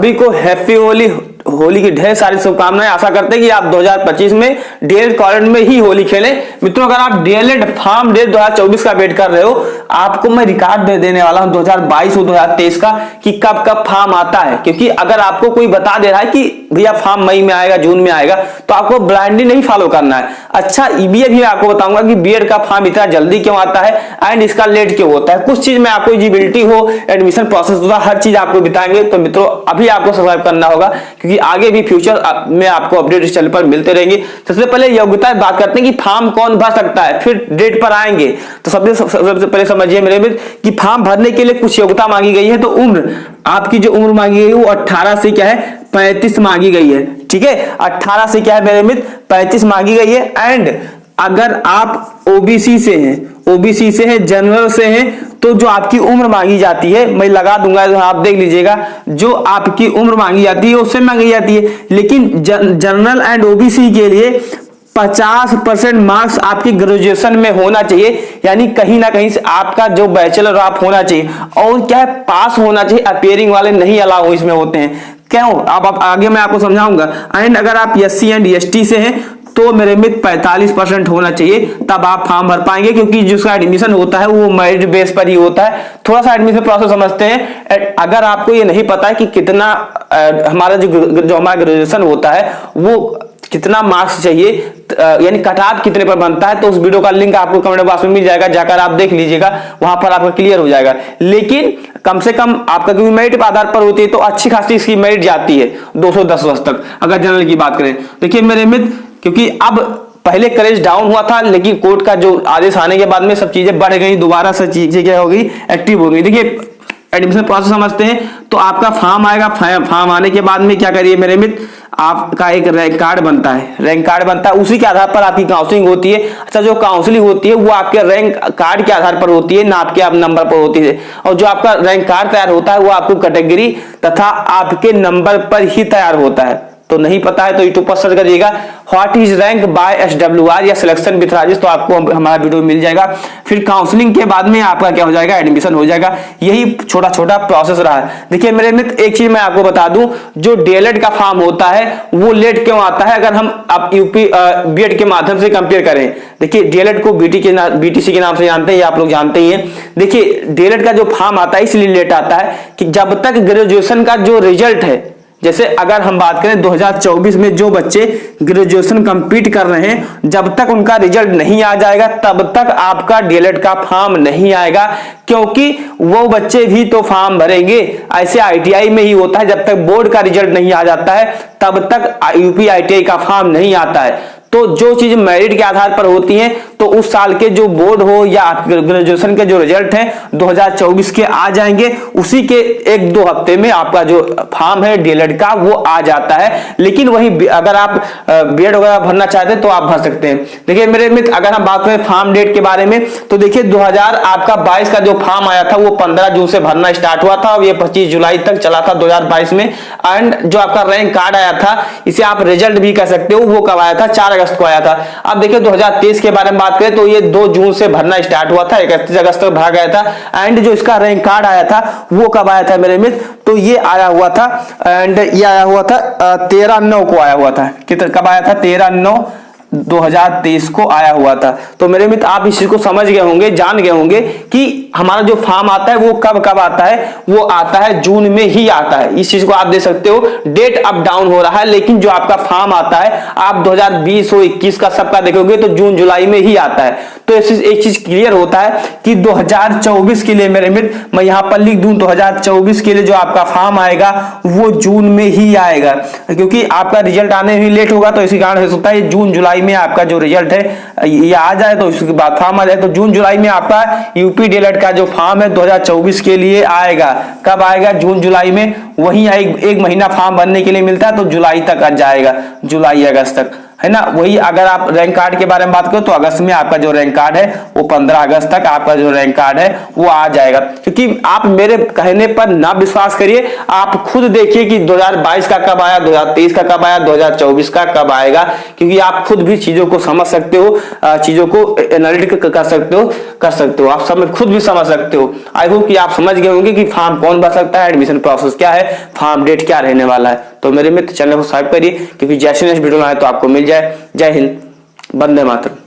सभी को हैप्पी होली, होली की ढेर सारी शुभकामनाएं। आशा करते हैं कि आप 2025 में डीएलएड कॉलेज में ही होली खेलें। मित्रों, अगर आप डीएलएड फार्म डे 2024 का वेट कर रहे हो, आपको मैं रिकॉर्ड दे देने वाला हूं 2022 और 2023 का कि कब कब फार्म आता है। क्योंकि अगर आपको कोई बता दे रहा है कि भैया फार्म मई में आएगा, जून में आएगा, तो आपको ब्लाइंडली नहीं फॉलो करना है। अच्छा, ये भी आपको बताऊंगा कि बीएड का फार्म इतना जल्दी क्यों आता है एंड इसका लेट क्यों होता है। कुछ चीज में आपको एलिजिबिलिटी हो, एडमिशन प्रोसेस होता है, हर चीज आपको बताएंगे। तो मित्रों, अभी आपको सब्सक्राइब करना होगा क्योंकि आगे भी फ्यूचर में आपको अपडेट इस चैनल पर मिलते रहेंगे। सबसे पहले योग्यता बात करते हैं कि फार्म कौन भर सकता है, फिर डेट पर आएंगे। तो सबसे पहले समझिए मेरे मित्र कि फार्म भरने के लिए कुछ योग्यता मांगी गई है। तो उम्र, आपकी जो उम्र मांगी गई है वो 18 से क्या है 35 मांगी गई है। ठीक है, 18 से क्या है मेरे मित्र 35 मांगी गई है। एंड अगर आप ओबीसी से हैं, ओबीसी से हैं, जनरल से हैं, तो जो आपकी उम्र मांगी जाती है मैं लगा दूंगा, आप देख लीजिएगा, जो आपकी उम्र मांगी जाती है उससे मांगी जाती है। लेकिन जनरल एंड ओबीसी के लिए 50% मार्क्स आपकी ग्रेजुएशन में होना चाहिए, यानी कहीं ना कहीं से आपका जो बैचलर आप होना चाहिए। और क्या है, पास होना चाहिए। अपेयरिंग वाले नहीं अलाउ इसमें होते हैं। क्यों, अब आगे मैं आपको समझाऊंगा। एंड अगर आप एससी एंड एसटी से हैं तो मेरे मित्र 45% होना चाहिए, तब आप फॉर्म भर पाएंगे। क्योंकि जिसका एडमिशन होता है वो मेरिट बेस पर ही होता है। थोड़ा सा एडमिशन प्रोसेस समझते हैं। अगर आपको ये नहीं पता है कि कितना हमारा जो हमारा ग्रेजुएशन होता है वो कितना मार्क्स चाहिए, यानी कट ऑफ कितने पर बनता है, तो उस वीडियो का लिंक आपको कमेंट बॉक्स में मिल जाएगा, जाकर आप देख लीजिएगा, वहां पर आपका क्लियर हो जाएगा। लेकिन कम से कम आपका क्योंकि मेरिट पर आधार पर होती है तो अच्छी खासी इसकी मेरिट जाती है 210 तक, अगर जनरल की बात करें। देखिए मेरे मित्र, क्योंकि अब पहले करेज डाउन हुआ था, लेकिन कोर्ट का जो आदेश आने के बाद में सब चीजें बढ़ गई, दोबारा सब चीजें क्या हो गई, एक्टिव हो गई। देखिए एडमिशन प्रोसेस समझते हैं। तो आपका फॉर्म आएगा, फॉर्म आने के बाद में क्या करिए मेरे मित्र, आपका एक रैंक कार्ड बनता है, रैंक कार्ड बनता है, उसी के आधार पर आपकी काउंसलिंग होती है। अच्छा, जो काउंसलिंग होती है वो आपके रैंक कार्ड के आधार पर होती है, ना आपके आप नंबर पर होती है। और जो आपका रैंक कार्ड तैयार होता है वो आपको कैटेगरी तथा आपके नंबर पर ही तैयार होता है। तो नहीं पता है तो यूट्यूब पर सर्च करिएगा what is rank by SWR या सिलेक्शन विथ राजेश, तो आपको हमारा वीडियो मिल जाएगा। फिर काउंसलिंग के बाद में आपका क्या हो जाएगा, एडमिशन हो जाएगा। यही छोटा छोटा प्रोसेस रहा है। देखिए मेरे मित्र, एक चीज मैं आपको बता दूं, जो डीएलएड का फॉर्म होता है वो लेट क्यों आता है, अगर हम अब यूपी बीएड के माध्यम से कंपेयर करें। देखिए डीएलएड को बीटीसी के नाम से जानते हैं, आप लोग जानते ही हैं। देखिए डीएलएड का जो फॉर्म आता है इसलिए लेट आता है कि जब तक ग्रेजुएशन का जो रिजल्ट है, जैसे अगर हम बात करें 2024 में जो बच्चे ग्रेजुएशन कंप्लीट कर रहे हैं, जब तक उनका रिजल्ट नहीं आ जाएगा तब तक आपका डीएलएड का फॉर्म नहीं आएगा। क्योंकि वो बच्चे भी तो फॉर्म भरेंगे। ऐसे आईटीआई में ही होता है, जब तक बोर्ड का रिजल्ट नहीं आ जाता है तब तक यूपी आईटीआई का फॉर्म नहीं आता है। तो जो चीज मेरिट के आधार पर होती है, तो उस साल के जो बोर्ड हो या ग्रेजुएशन के जो रिजल्ट है 2024 के आ जाएंगे, उसी के 1-2 हफ्ते में आपका जो फॉर्म है डीएलएड का वो आ जाता है। लेकिन वही अगर आप बीएड वगैरह भरना चाहते हैं तो आप भर सकते हैं। देखिए मेरे मित्र, अगर हम बात करें फॉर्म डेट के बारे में, तो देखिए 2022 का जो फॉर्म आया था वो 15 जून से भरना स्टार्ट हुआ था और ये 25 जुलाई तक चला था 2022 में। एंड जो आपका रैंक कार्ड आया था, इसे आप रिजल्ट भी कह सकते हो, वो कब आया था, 4 अगस्त को आया था। अब देखिए 2023 के बारे में बात करें तो ये 2 जून से भरना स्टार्ट हुआ था, 31 अगस्त तक भरा गया था। एंड जो इसका रैंक कार्ड आया था वो कब आया था मेरे मित्र, तो ये आया हुआ था, एंड ये आया हुआ था 13/9 को आया हुआ था। कब आया था, 13/9/2023 को आया हुआ था। तो मेरे मित्र, आप इस चीज को समझ गए होंगे, जान गए होंगे कि हमारा जो फॉर्म आता है वो कब कब आता है, वो आता है जून में ही आता है। इस चीज को आप देख सकते हो, डेट अप डाउन हो रहा है, लेकिन जो आपका फॉर्म आता है आप 2020 हो 21 का सबका देखोगे तो जून जुलाई में ही आता है। तो एक चीज क्लियर होता है कि 2024 के लिए मेरे मित्र, मैं यहां पर लिख दूं 2024 के लिए जो आपका फॉर्म आएगा वो जून में ही आएगा। क्योंकि आपका रिजल्ट आने में लेट होगा, तो इसी कारण हो सकता है जून जुलाई में आपका जो रिजल्ट है ये आ जाए, तो उसके बाद फॉर्म आ जाए। तो जून जुलाई में आपका यूपी डीएलएड का जो फॉर्म है 2024 के लिए आएगा। कब आएगा, जून जुलाई में। वहीं एक महीना फॉर्म भरने के लिए मिलता है, तो जुलाई तक आ जाएगा, जुलाई अगस्त तक, है ना। वही अगर आप रैंक कार्ड के बारे में बात करो तो अगस्त में आपका जो रैंक कार्ड है वो 15 अगस्त तक आपका जो रैंक कार्ड है वो आ जाएगा। क्योंकि आप मेरे कहने पर ना विश्वास करिए, आप खुद देखिए कि 2022 का कब आया, 2023 का कब आया, 2024 का कब आएगा, क्योंकि आप खुद भी चीजों को समझ सकते हो, चीजों को एनालिटिक कर सकते हो, आप सब खुद भी समझ सकते हो। आई होप कि आप समझ गए होंगे कि फॉर्म कौन भर सकता है, एडमिशन प्रोसेस क्या है, फॉर्म डेट क्या रहने वाला है। तो मेरे मित्र चैनल को सब्सक्राइब करिए, क्योंकि जैसे नेक्स्ट वीडियो में आए तो आपको मिल जाए। जय हिंद, वंदे मातरम।